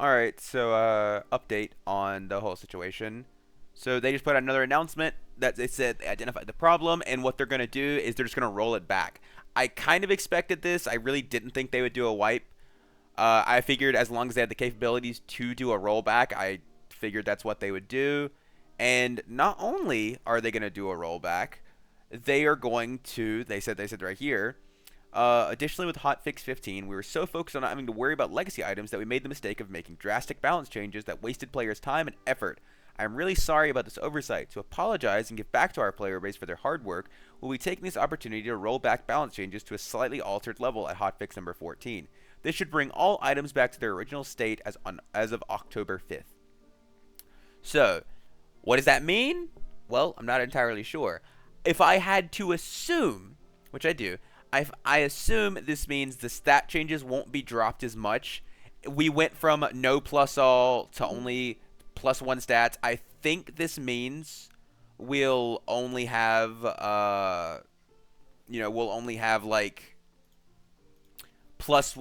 Alright, so update on the whole situation. So they just put out another announcement that they said they identified the problem, and what they're going to do is they're just going to roll it back. I kind of expected this. I really didn't think they would do a wipe. I figured as long as they had the capabilities to do a rollback, I figured that's what they would do. And not only are they going to do a rollback, they are going to, they said right here, additionally, with Hotfix 15, we were so focused on not having to worry about legacy items that we made the mistake of making drastic balance changes that wasted players' time and effort. I am really sorry about this oversight. To apologize and give back to our player base for their hard work, we'll be taking this opportunity to roll back balance changes to a slightly altered level at Hotfix number 14. This should bring all items back to their original state as of October 5th. So, what does that mean? Well, I'm not entirely sure. If I had to assume, which I do, I assume this means the stat changes won't be dropped as much. We went from no plus all to only plus one stats. I think this means we'll only have, we'll only have like plus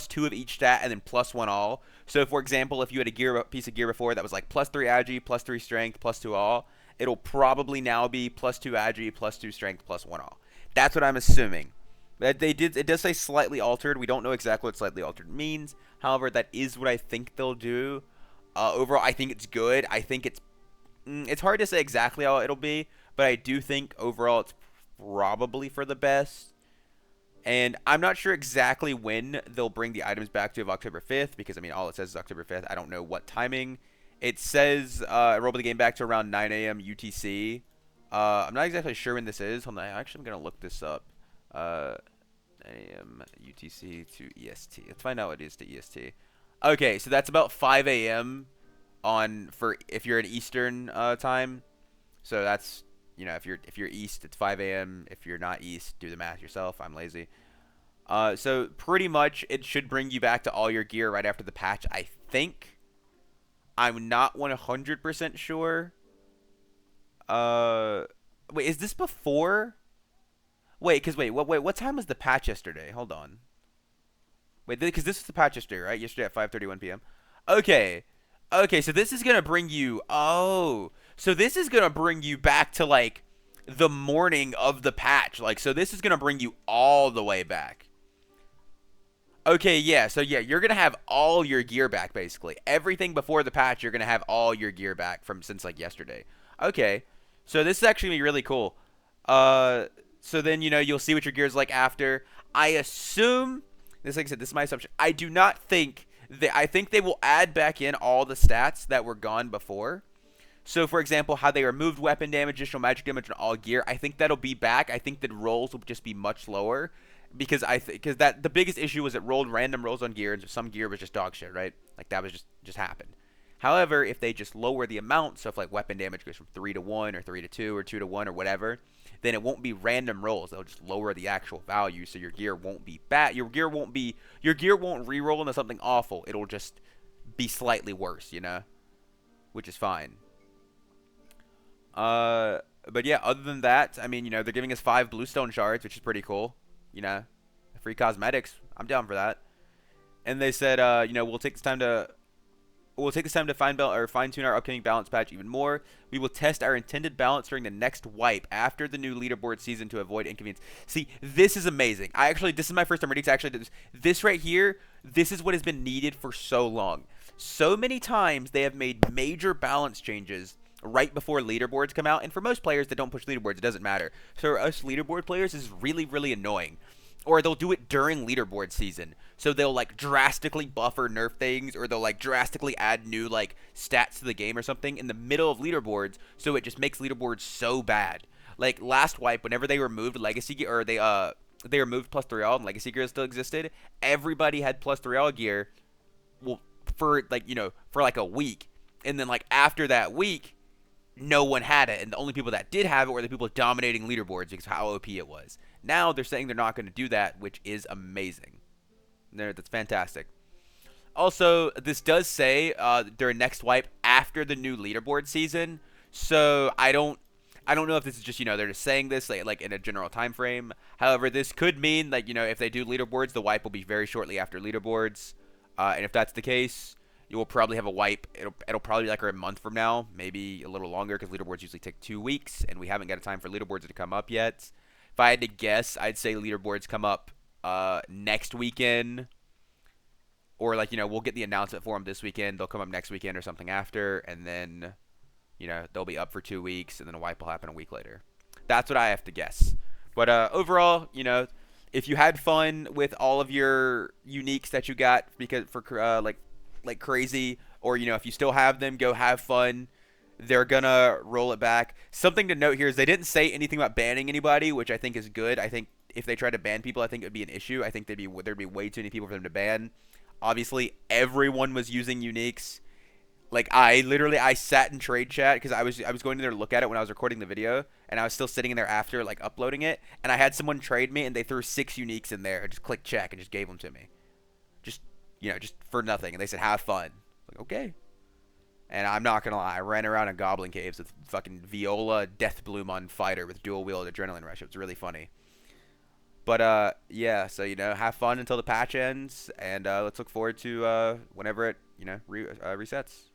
two of each stat and then plus one all. So, for example, if you had a piece of gear before that was like plus 3 agi, plus 3 strength, plus 2 all, it'll probably now be plus 2 agi, plus 2 strength, plus 1 all. That's what I'm assuming. It does say slightly altered. We don't know exactly what slightly altered means. However, that is what I think they'll do. Overall, I think it's good. I think it's hard to say exactly how it'll be, but I do think overall it's probably for the best. And I'm not sure exactly when they'll bring the items back to October 5th, because, I mean, all it says is October 5th. I don't know what timing. It says roll the game back to around 9 a.m. UTC. I'm not exactly sure when this is. Hold on, I'm going to look this up. 9 a.m. UTC to EST. Let's find out what it is to EST. Okay, so that's about 5 a.m. for if you're in Eastern time. So that's, if you're East, it's 5 a.m. If you're not East, do the math yourself. I'm lazy. So pretty much it should bring you back to all your gear right after the patch, I think. I'm not 100% sure. Wait, is this before? Wait, what time was the patch yesterday? Hold on. Wait, because this was the patch yesterday, right? Yesterday at 5:31 p.m. Okay, so this is gonna bring you. Oh, so this is gonna bring you back to like the morning of the patch. Like, so this is gonna bring you all the way back. Okay, yeah. So yeah, you're gonna have all your gear back basically. Everything before the patch, you're gonna have all your gear back from since like yesterday. Okay, so this is actually gonna be really cool. So then, you'll see what your gear's like after. I assume, like I said, this is my assumption. I do not think I think they will add back in all the stats that were gone before. So, for example, how they removed weapon damage, additional magic damage, and all gear. I think that'll be back. I think that rolls will just be much lower because that the biggest issue was it rolled random rolls on gear, and some gear was just dog shit, right? Like that was just happened. However, if they just lower the amount, so if like weapon damage goes from 3 to 1 or 3 to 2 or 2 to 1 or whatever, then it won't be random rolls. They'll just lower the actual value, so your gear won't be bad. Your gear won't reroll into something awful. It'll just be slightly worse, which is fine. But yeah, other than that, I mean, they're giving us 5 bluestone shards, which is pretty cool. Free cosmetics. I'm down for that. And they said, we'll take this time to fine-tune our upcoming balance patch even more. We will test our intended balance during the next wipe after the new leaderboard season to avoid inconvenience. See, this is amazing. This is my first time ready to actually do this. This right here, this is what has been needed for so long. So many times they have made major balance changes right before leaderboards come out, and for most players that don't push leaderboards, it doesn't matter. So for us leaderboard players, this is really, really annoying. Or they'll do it during leaderboard season. So they'll like drastically buff or nerf things, or they'll like drastically add new like stats to the game or something in the middle of leaderboards, so it just makes leaderboards so bad. Like last wipe, whenever they removed legacy gear, or they removed plus 3 all and legacy gear still existed, everybody had plus 3 all gear, well, for like a week. And then like after that week, no one had it, and the only people that did have it were the people dominating leaderboards because of how OP it was. Now they're saying they're not going to do that, which is amazing. That's fantastic. Also, this does say during next wipe after the new leaderboard season. So I don't know if this is just they're just saying this like in a general time frame. However, this could mean like if they do leaderboards, the wipe will be very shortly after leaderboards, and if that's the case, it will probably have a wipe. It'll probably be like a month from now, maybe a little longer, because leaderboards usually take 2 weeks, and we haven't got a time for leaderboards to come up yet. If I had to guess, I'd say leaderboards come up next weekend, or like we'll get the announcement for them this weekend. They'll come up next weekend or something after, and then they'll be up for 2 weeks, and then a wipe will happen a week later. That's what I have to guess. But overall, if you had fun with all of your uniques that you got because for like crazy, or if you still have them, go have fun. They're gonna roll it back. Something to note here is they didn't say anything about banning anybody, which I think is good. I think if they tried to ban people, I think it would be an issue. I think there'd be way too many people for them to ban. Obviously, everyone was using uniques. Like I sat in trade chat because I was going in there to look at it when I was recording the video, and I was still sitting in there after like uploading it, and I had someone trade me, and they threw 6 uniques in there and just clicked check and just gave them to me, just just for nothing, and they said have fun. Like okay, and I'm not gonna lie, I ran around in Goblin Caves with fucking Viola Death Bloom on Fighter with dual wield Adrenaline Rush. It was really funny. But yeah, so have fun until the patch ends, and let's look forward to whenever it resets.